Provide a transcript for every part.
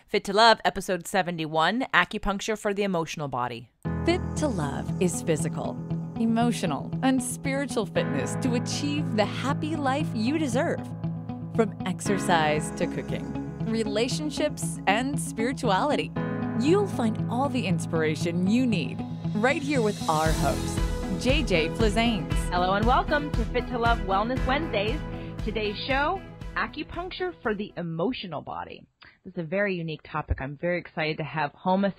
Fit to Love, episode 71, Acupuncture for the Emotional Body. Fit to Love is physical, emotional, and spiritual fitness to achieve the happy life you deserve. From exercise to cooking, relationships, and spirituality, you'll find all the inspiration you need right here with our host, JJ Flizanes. Hello and welcome to Fit to Love Wellness Wednesdays. Today's show, Acupuncture for the Emotional Body. This is a very unique topic. I'm very excited to have Homa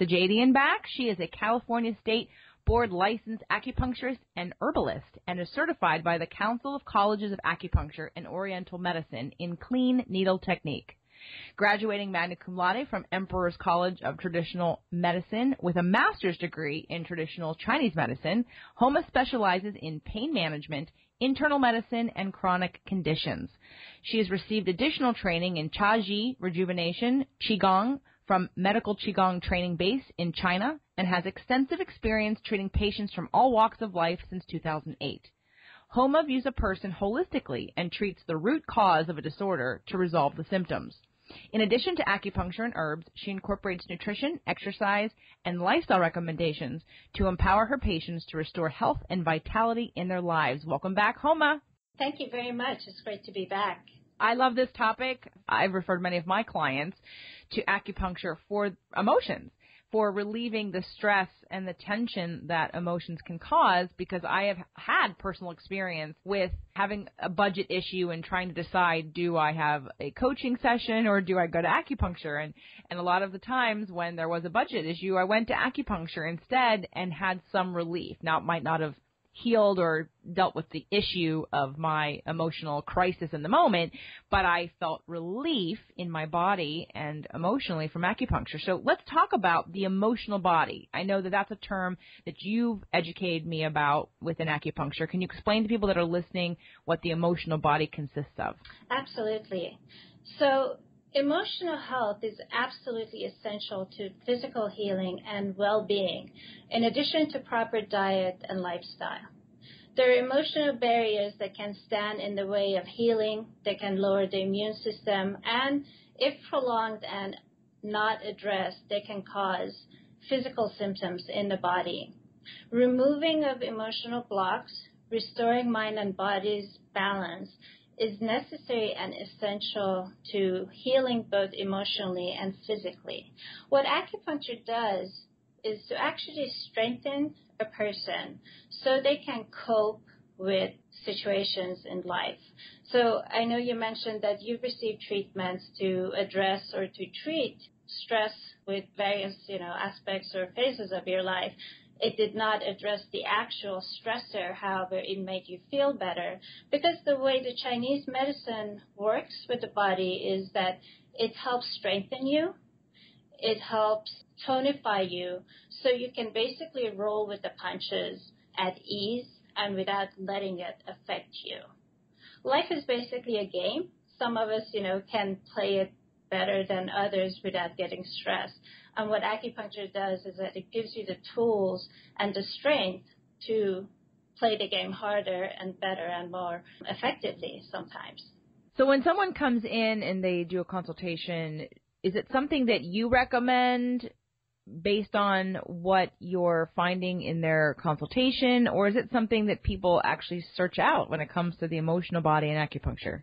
back. She is a California State Board licensed acupuncturist and herbalist and is certified by the Council of Colleges of Acupuncture and Oriental Medicine in clean needle technique. Graduating Magna Cum Laude from Emperor's College of Traditional Medicine with a master's degree in traditional Chinese medicine, Homa specializes in pain management, internal medicine, and chronic conditions. She has received additional training in Taiji Rejuvenation Qigong from Medical Qigong Training Base in China and has extensive experience treating patients from all walks of life since 2008. Homa views a person holistically and treats the root cause of a disorder to resolve the symptoms. In addition to acupuncture and herbs, she incorporates nutrition, exercise, and lifestyle recommendations to empower her patients to restore health and vitality in their lives. Welcome back, Homa. Thank you very much. It's great to be back. I love this topic. I've referred many of my clients to acupuncture for emotions, for relieving the stress and the tension that emotions can cause, because I have had personal experience with having a budget issue and trying to decide, do I have a coaching session or do I go to acupuncture? And a lot of the times when there was a budget issue, I went to acupuncture instead and had some relief. Now, it might not have healed or dealt with the issue of my emotional crisis in the moment, but I felt relief in my body and emotionally from acupuncture. So let's talk about the emotional body. I know that that's a term that you've educated me about within acupuncture. Can you explain to people that are listening what the emotional body consists of? Absolutely. So emotional health is absolutely essential to physical healing and well-being, in addition to proper diet and lifestyle. There are emotional barriers that can stand in the way of healing. They can lower the immune system, and if prolonged and not addressed, they can cause physical symptoms in the body. Removing of emotional blocks, restoring mind and body's balance is necessary and essential to healing both emotionally and physically. What acupuncture does is to actually strengthen a person so they can cope with situations in life. So I know you mentioned that you've received treatments to address or to treat stress with various, aspects or phases of your life. It did not address the actual stressor, however, it made you feel better. Because the way the Chinese medicine works with the body is that it helps strengthen you, it helps tonify you, so you can basically roll with the punches at ease and without letting it affect you. Life is basically a game. Some of us, can play it better than others without getting stressed. And what acupuncture does is that it gives you the tools and the strength to play the game harder and better and more effectively sometimes. So when someone comes in and they do a consultation, is it something that you recommend based on what you're finding in their consultation, or is it something that people actually search out when it comes to the emotional body and acupuncture?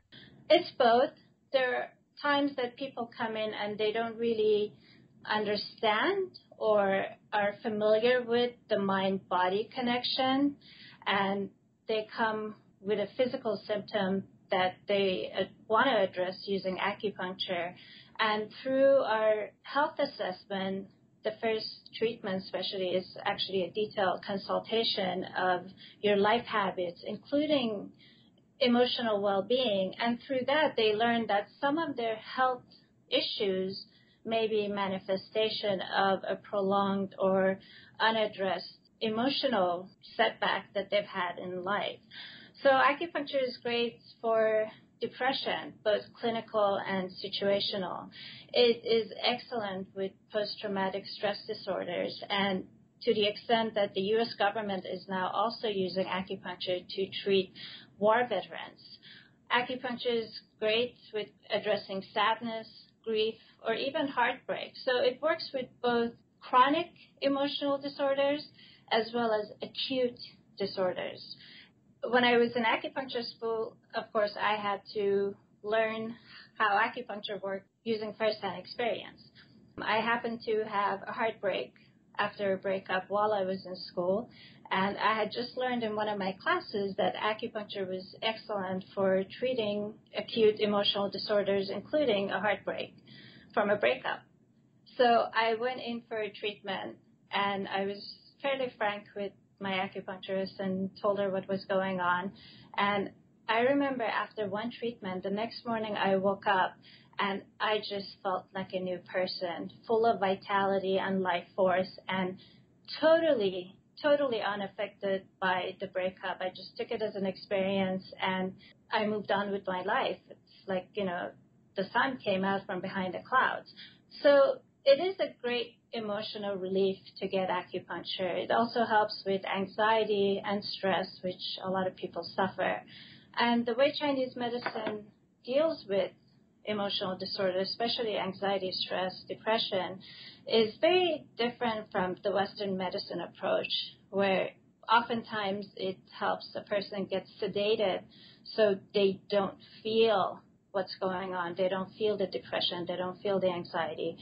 It's both. There are times that people come in and they don't really understand or are familiar with the mind-body connection, and they come with a physical symptom that they want to address using acupuncture. And through our health assessment, the first treatment especially is actually a detailed consultation of your life habits, including emotional well-being. And through that, they learn that some of their health issues may be manifestation of a prolonged or unaddressed emotional setback that they've had in life. So acupuncture is great for depression, both clinical and situational. It is excellent with post-traumatic stress disorders, and to the extent that the U.S. government is now also using acupuncture to treat war veterans. Acupuncture is great with addressing sadness, grief, or even heartbreak. So it works with both chronic emotional disorders as well as acute disorders. When I was in acupuncture school, of course, I had to learn how acupuncture worked using first-hand experience. I happened to have a heartbreak after a breakup while I was in school, and I had just learned in one of my classes that acupuncture was excellent for treating acute emotional disorders, including a heartbreak from a breakup. So I went in for a treatment, and I was fairly frank with my acupuncturist and told her what was going on. And I remember after one treatment, the next morning I woke up and I just felt like a new person, full of vitality and life force, and totally unaffected by the breakup. I just took it as an experience and I moved on with my life. It's like, the sun came out from behind the clouds. So it is a great emotional relief to get acupuncture. It also helps with anxiety and stress, which a lot of people suffer. And the way Chinese medicine deals with emotional disorders, especially anxiety, stress, depression, is very different from the Western medicine approach, where oftentimes it helps a person get sedated so they don't feel what's going on. They don't feel the depression. They don't feel the anxiety.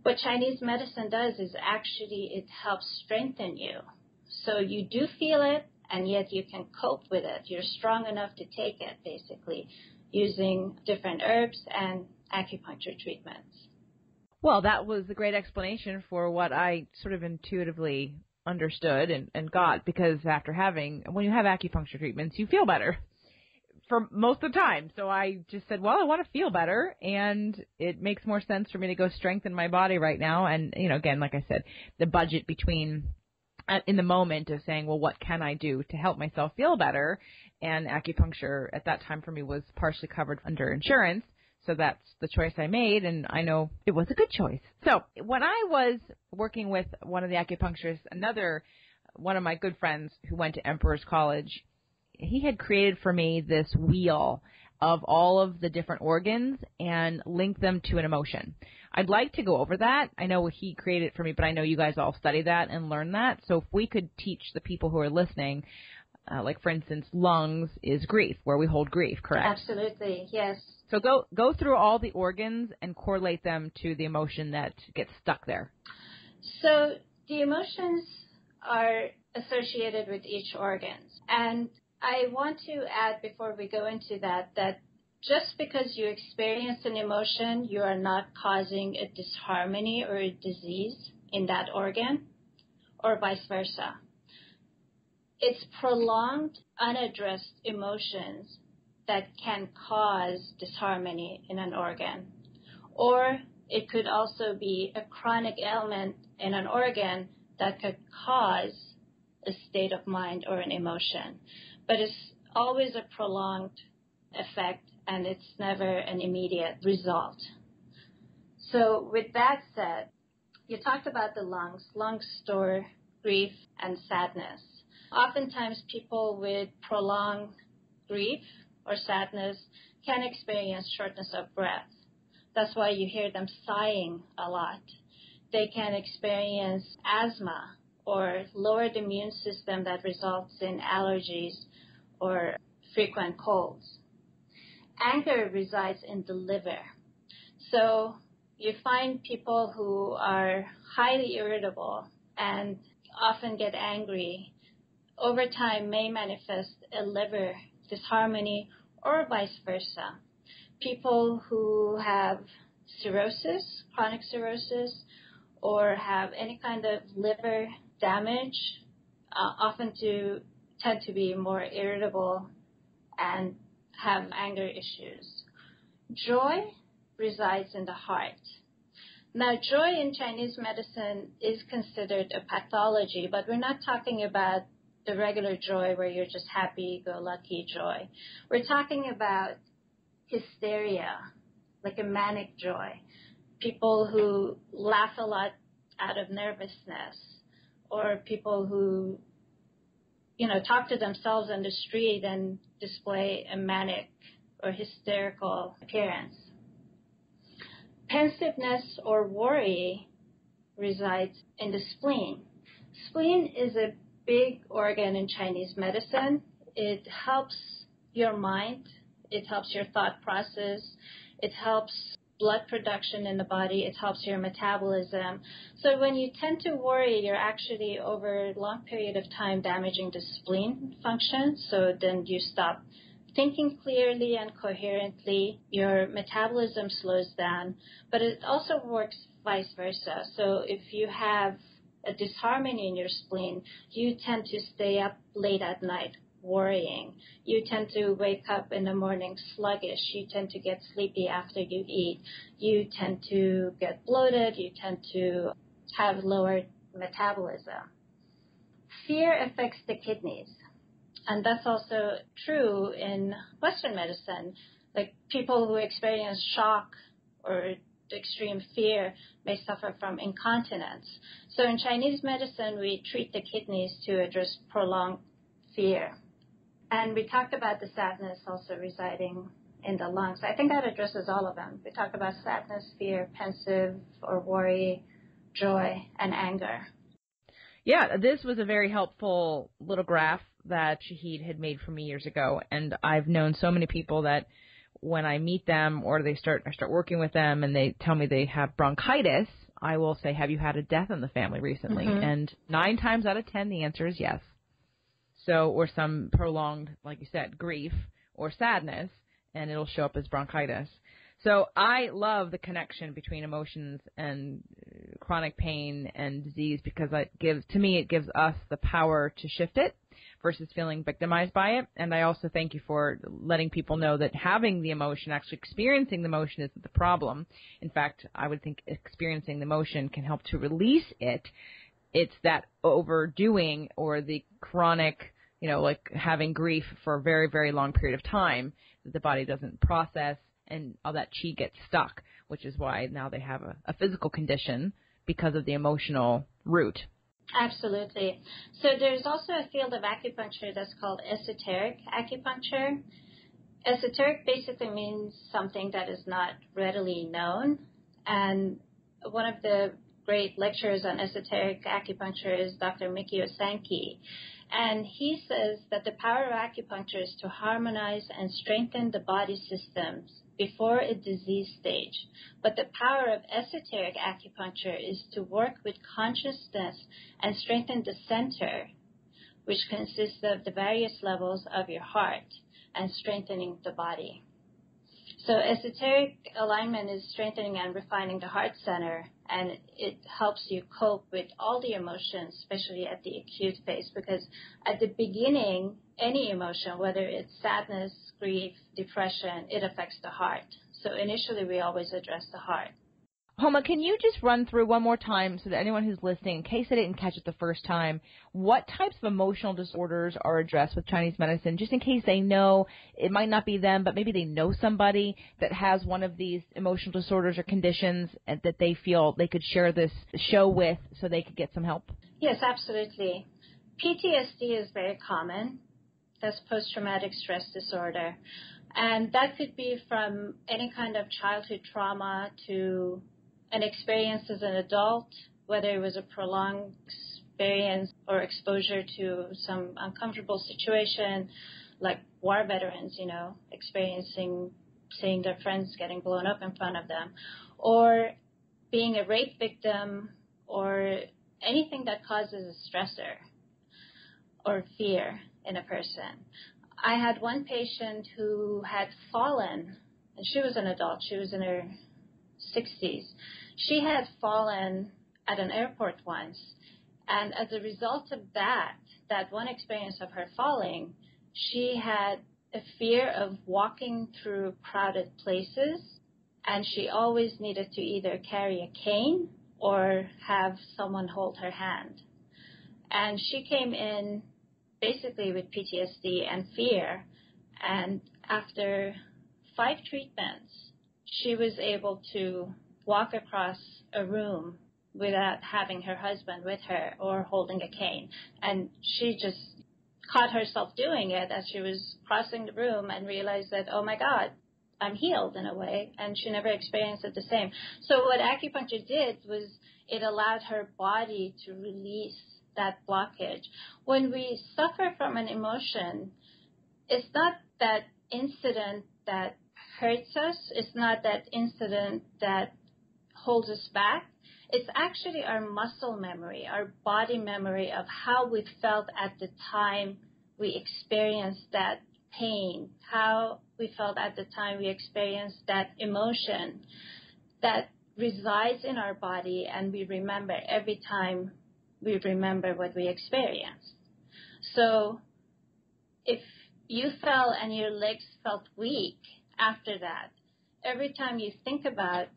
What Chinese medicine does is actually it helps strengthen you. So you do feel it, and yet you can cope with it. You're strong enough to take it, basically, using different herbs and acupuncture treatments. Well, that was a great explanation for what I sort of intuitively understood and got, because when you have acupuncture treatments, you feel better for most of the time. So I just said, well, I want to feel better, and it makes more sense for me to go strengthen my body right now. And, again, like I said, the budget between in the moment of saying, well, what can I do to help myself feel better? And acupuncture at that time for me was partially covered under insurance. So that's the choice I made, and I know it was a good choice. So when I was working with one of the acupuncturists, one of my good friends who went to Emperor's College, he had created for me this wheel of all of the different organs and link them to an emotion. I'd like to go over that. I know he created it for me, but I know you guys all study that and learn that. So if we could teach the people who are listening, like, for instance, lungs is grief, where we hold grief, correct? Absolutely, yes. So go through all the organs and correlate them to the emotion that gets stuck there. So the emotions are associated with each organ. And I want to add, before we go into that just because you experience an emotion, you are not causing a disharmony or a disease in that organ, or vice versa. It's prolonged, unaddressed emotions that can cause disharmony in an organ. Or it could also be a chronic ailment in an organ that could cause a state of mind or an emotion. But it's always a prolonged effect, and it's never an immediate result. So with that said, you talked about the lungs. Lungs store grief and sadness. Oftentimes people with prolonged grief or sadness can experience shortness of breath. That's why you hear them sighing a lot. They can experience asthma or lowered immune system that results in allergies or frequent colds. Anger resides in the liver. So you find people who are highly irritable and often get angry, over time may manifest a liver disharmony, or vice versa. People who have cirrhosis, chronic cirrhosis, or have any kind of liver damage often tend to be more irritable and have anger issues. Joy resides in the heart. Now, joy in Chinese medicine is considered a pathology, but we're not talking about the regular joy where you're just happy-go-lucky joy. We're talking about hysteria, like a manic joy. People who laugh a lot out of nervousness, or people who, talk to themselves on the street and display a manic or hysterical appearance. Pensiveness or worry resides in the spleen. Spleen is a big organ in Chinese medicine. It helps your mind. It helps your thought process. It helps blood production in the body. It helps your metabolism. So when you tend to worry, you're actually over a long period of time damaging the spleen function. So then you stop thinking clearly and coherently. Your metabolism slows down, but it also works vice versa. So if you have a disharmony in your spleen, you tend to stay up late at night worrying. You tend to wake up in the morning sluggish. You tend to get sleepy after you eat. You tend to get bloated. You tend to have lower metabolism. Fear affects the kidneys. And that's also true in Western medicine. Like people who experience shock or extreme fear may suffer from incontinence. So in Chinese medicine, we treat the kidneys to address prolonged fear. And we talked about the sadness also residing in the lungs. I think that addresses all of them. We talked about sadness, fear, pensive or worry, joy, and anger. Yeah, this was a very helpful little graph that Shahid had made for me years ago, and I've known so many people that when I meet them or I start working with them and they tell me they have bronchitis, I will say, have you had a death in the family recently? Mm-hmm. And 9 times out of 10, the answer is yes. So, or some prolonged, like you said, grief or sadness, and it'll show up as bronchitis. So I love the connection between emotions and chronic pain and disease because it gives us the power to shift it versus feeling victimized by it. And I also thank you for letting people know that having the emotion, actually experiencing the emotion isn't the problem. In fact, I would think experiencing the emotion can help to release it. It's that overdoing or the chronic, like having grief for a very, very long period of time that the body doesn't process, and all that chi gets stuck, which is why now they have a physical condition because of the emotional root. Absolutely. So there's also a field of acupuncture that's called esoteric acupuncture. Esoteric basically means something that is not readily known. And one of the great lecturers on esoteric acupuncture is Dr. Mikio Sankey. And he says that the power of acupuncture is to harmonize and strengthen the body systems before a disease stage. But the power of esoteric acupuncture is to work with consciousness and strengthen the center, which consists of the various levels of your heart and strengthening the body. So esoteric alignment is strengthening and refining the heart center, and it helps you cope with all the emotions, especially at the acute phase, because at the beginning, any emotion, whether it's sadness, grief, depression, it affects the heart. So initially, we always address the heart. Homa, can you just run through one more time so that anyone who's listening, in case they didn't catch it the first time, what types of emotional disorders are addressed with Chinese medicine, just in case they know it might not be them, but maybe they know somebody that has one of these emotional disorders or conditions and that they feel they could share this show with so they could get some help? Yes, absolutely. PTSD is very common. That's post-traumatic stress disorder. And that could be from any kind of childhood trauma to an experience as an adult, whether it was a prolonged experience or exposure to some uncomfortable situation, like war veterans, experiencing seeing their friends getting blown up in front of them, or being a rape victim, or anything that causes a stressor or fear in a person. I had one patient who had fallen, and she was an adult. She was in her 60s. She had fallen at an airport once, and as a result of that one experience of her falling, she had a fear of walking through crowded places, and she always needed to either carry a cane or have someone hold her hand. And she came in basically with PTSD and fear, and after 5 treatments, she was able to walk across a room without having her husband with her or holding a cane. And she just caught herself doing it as she was crossing the room and realized that, oh my God, I'm healed in a way, and she never experienced it the same. So what acupuncture did was it allowed her body to release that blockage. When we suffer from an emotion, it's not that incident that hurts us. It's not that incident that holds us back. It's actually our muscle memory, our body memory of how we felt at the time we experienced that pain, how we felt at the time we experienced that emotion that resides in our body, and we remember every time we remember what we experienced. So if you fell and your legs felt weak after that, every time you think about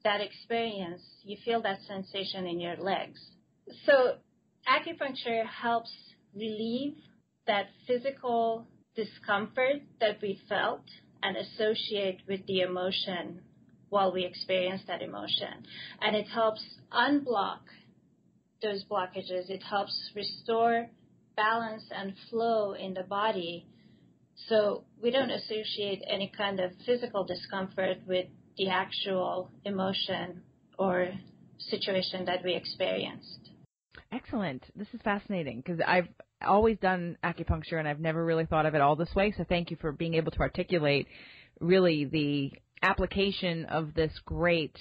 that experience, you feel that sensation in your legs. So acupuncture helps relieve that physical discomfort that we felt and associate with the emotion while we experience that emotion. And it helps unblock those blockages. It helps restore balance and flow in the body, so we don't associate any kind of physical discomfort with the actual emotion or situation that we experienced. Excellent. This is fascinating because I've always done acupuncture and I've never really thought of it all this way. So thank you for being able to articulate really the application of this great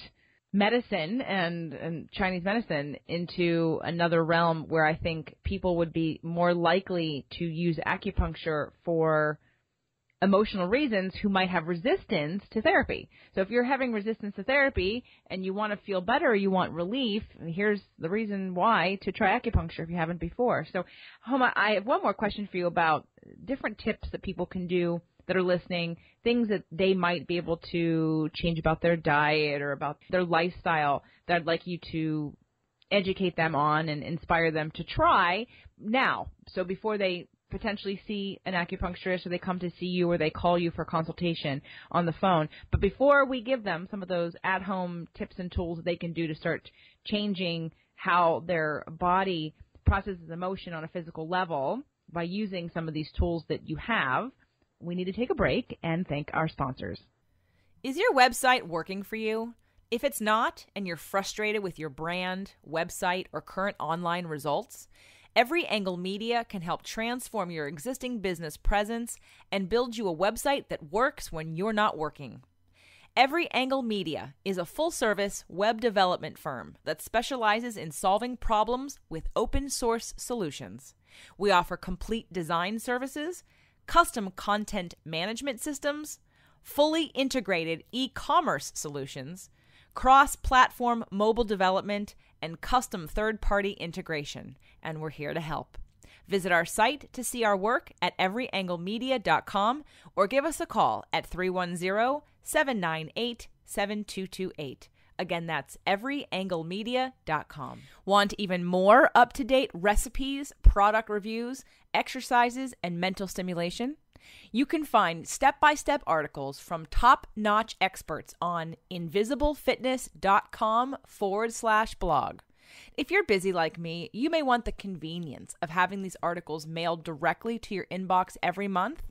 medicine and Chinese medicine into another realm where I think people would be more likely to use acupuncture for emotional reasons who might have resistance to therapy. So if you're having resistance to therapy and you want to feel better, you want relief, here's the reason why to try acupuncture if you haven't before. So, Homa, I have one more question for you about different tips that people can do that are listening, things that they might be able to change about their diet or about their lifestyle that I'd like you to educate them on and inspire them to try now. So before they potentially see an acupuncturist or they come to see you or they call you for consultation on the phone. But before we give them some of those at-home tips and tools that they can do to start changing how their body processes emotion on a physical level by using some of these tools that you have, we need to take a break and thank our sponsors. Is your website working for you? If it's not, and you're frustrated with your brand, website, or current online results, Every Angle Media can help transform your existing business presence and build you a website that works when you're not working. Every Angle Media is a full-service web development firm that specializes in solving problems with open-source solutions. We offer complete design services, custom content management systems, fully integrated e-commerce solutions, cross-platform mobile development, and custom third-party integration, and we're here to help. Visit our site to see our work at everyanglemedia.com or give us a call at 310-798-7228. Again, that's everyanglemedia.com. Want even more up-to-date recipes, product reviews, exercises, and mental stimulation? You can find step-by-step articles from top-notch experts on invisiblefitness.com/blog. If you're busy like me, you may want the convenience of having these articles mailed directly to your inbox every month.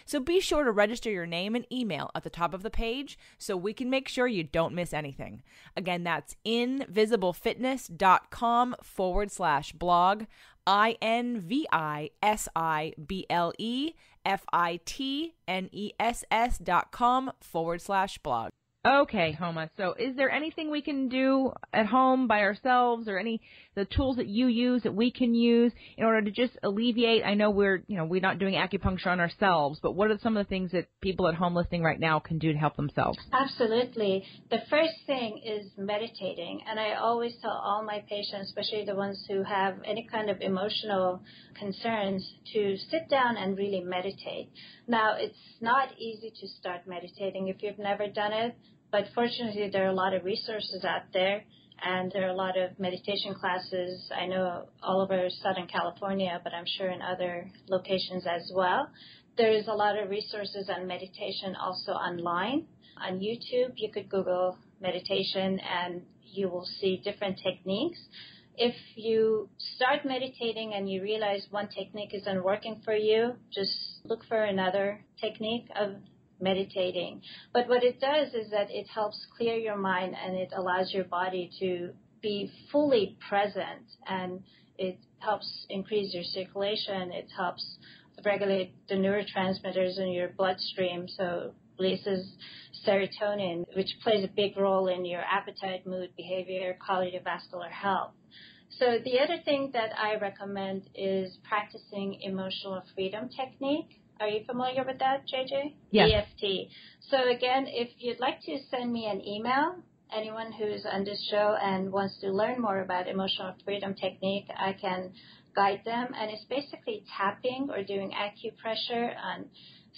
So be sure to register your name and email at the top of the page so we can make sure you don't miss anything. Again, that's invisiblefitness.com/blog, invisiblefitness.com/blog. Okay, Homa. So is there anything we can do at home by ourselves or the tools that you use that we can use in order to just alleviate? I know we're not doing acupuncture on ourselves, but what are some of the things that people at home listening right now can do to help themselves? Absolutely. The first thing is meditating. And I always tell all my patients, especially the ones who have any kind of emotional concerns, to sit down and really meditate. Now, it's not easy to start meditating if you've never done it. But fortunately, there are a lot of resources out there, and there are a lot of meditation classes. I know all over Southern California, but I'm sure in other locations as well. There is a lot of resources on meditation also online. On YouTube, you could Google meditation, and you will see different techniques. If you start meditating and you realize one technique isn't working for you, just look for another technique of meditating. But what it does is that it helps clear your mind, and it allows your body to be fully present, and it helps increase your circulation. It helps regulate the neurotransmitters in your bloodstream, so releases serotonin, which plays a big role in your appetite, mood, behavior, cardiovascular health. So the other thing that I recommend is practicing emotional freedom technique. Are you familiar with that, JJ? Yes. EFT. So again, if you'd like to send me an email, anyone who's on this show and wants to learn more about emotional freedom technique, I can guide them. And it's basically tapping or doing acupressure on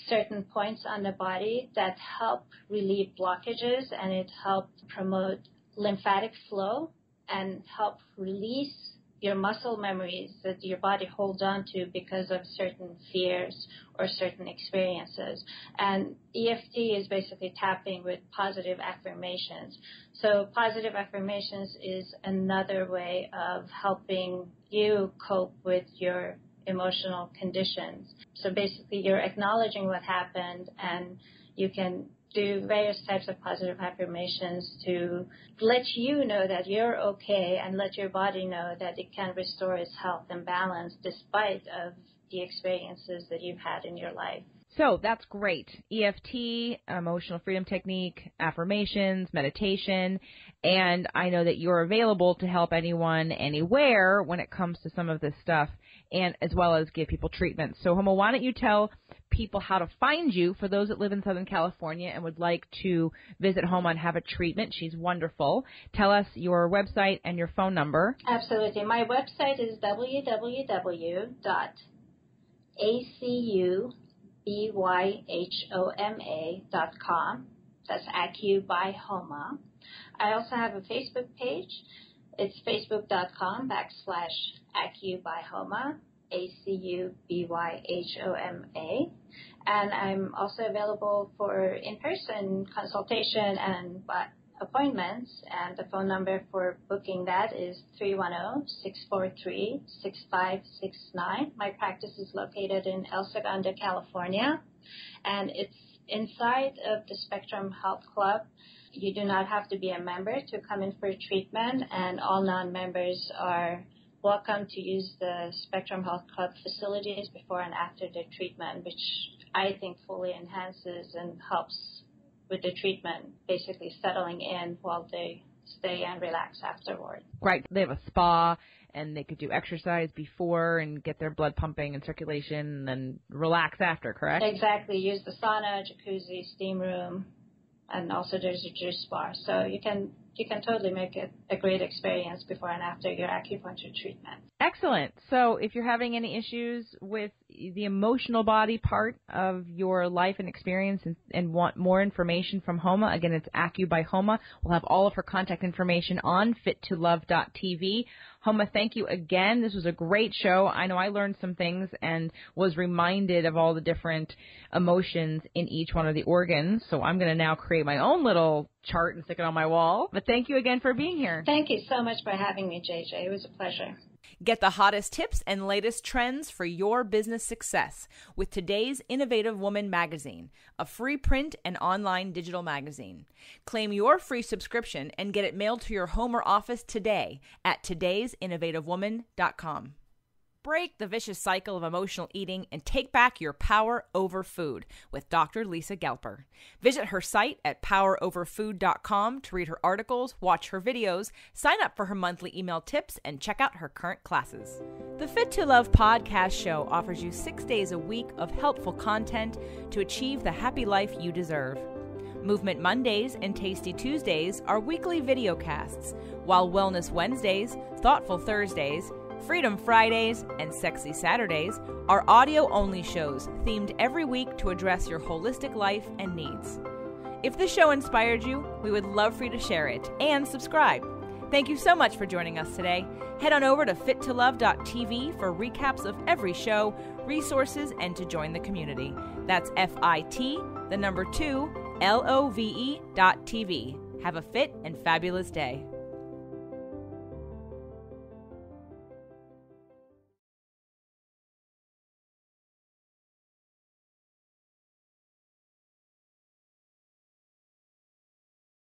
certain points on the body that help relieve blockages, and it helps promote lymphatic flow and help release your muscle memories that your body holds on to because of certain fears or certain experiences. And EFT is basically tapping with positive affirmations. So positive affirmations is another way of helping you cope with your emotional conditions. So basically you're acknowledging what happened, and you can do various types of positive affirmations to let you know that you're okay, and let your body know that it can restore its health and balance despite of the experiences that you've had in your life. So that's great. EFT, emotional freedom technique, affirmations, meditation, and I know that you're available to help anyone anywhere when it comes to some of this stuff, and as well as give people treatment. So Homa, why don't you tell people how to find you for those that live in Southern California and would like to visit Homa and have a treatment. She's wonderful. Tell us your website and your phone number. Absolutely. My website is www.acubyhoma.com. That's Acu by Homa. I also have a Facebook page. It's facebook.com/Acu by Homa, ACUBYHOMA. And I'm also available for in-person consultation and appointments. And the phone number for booking that is 310-643-6569. My practice is located in El Segundo, California, and it's inside of the Spectrum Health Club. You do not have to be a member to come in for treatment, and all non-members are welcome to use the Spectrum Health Club facilities before and after the treatment, which I think fully enhances and helps with the treatment, basically settling in while they stay and relax afterward. Right. They have a spa, and they could do exercise before and get their blood pumping and circulation and then relax after, correct? Exactly. Use the sauna, jacuzzi, steam room, and also there's a juice bar. So you can totally make it a great experience before and after your acupuncture treatment. Excellent. So if you're having any issues with the emotional body part of your life and experience and want more information from Homa, again, it's Acu by Homa. We'll have all of her contact information on fittolove.tv. Homa, thank you again. This was a great show. I know I learned some things and was reminded of all the different emotions in each one of the organs. So I'm going to now create my own little chart and stick it on my wall. But thank you again for being here. Thank you so much for having me, JJ. It was a pleasure. Get the hottest tips and latest trends for your business success with today's Innovative Woman magazine, a free print and online digital magazine. Claim your free subscription and get it mailed to your home or office today at today'sinnovativewoman.com. Break the vicious cycle of emotional eating and take back your power over food with Dr. Lisa Gelper. Visit her site at poweroverfood.com to read her articles, watch her videos, sign up for her monthly email tips, and check out her current classes. The Fit to Love podcast show offers you 6 days a week of helpful content to achieve the happy life you deserve. Movement Mondays and Tasty Tuesdays are weekly videocasts, while Wellness Wednesdays, Thoughtful Thursdays, Freedom Fridays, and Sexy Saturdays are audio-only shows themed every week to address your holistic life and needs. If this show inspired you, we would love for you to share it and subscribe. Thank you so much for joining us today. Head on over to fittolove.tv for recaps of every show, resources, and to join the community. That's FIT2LOVE.tv. Have a fit and fabulous day.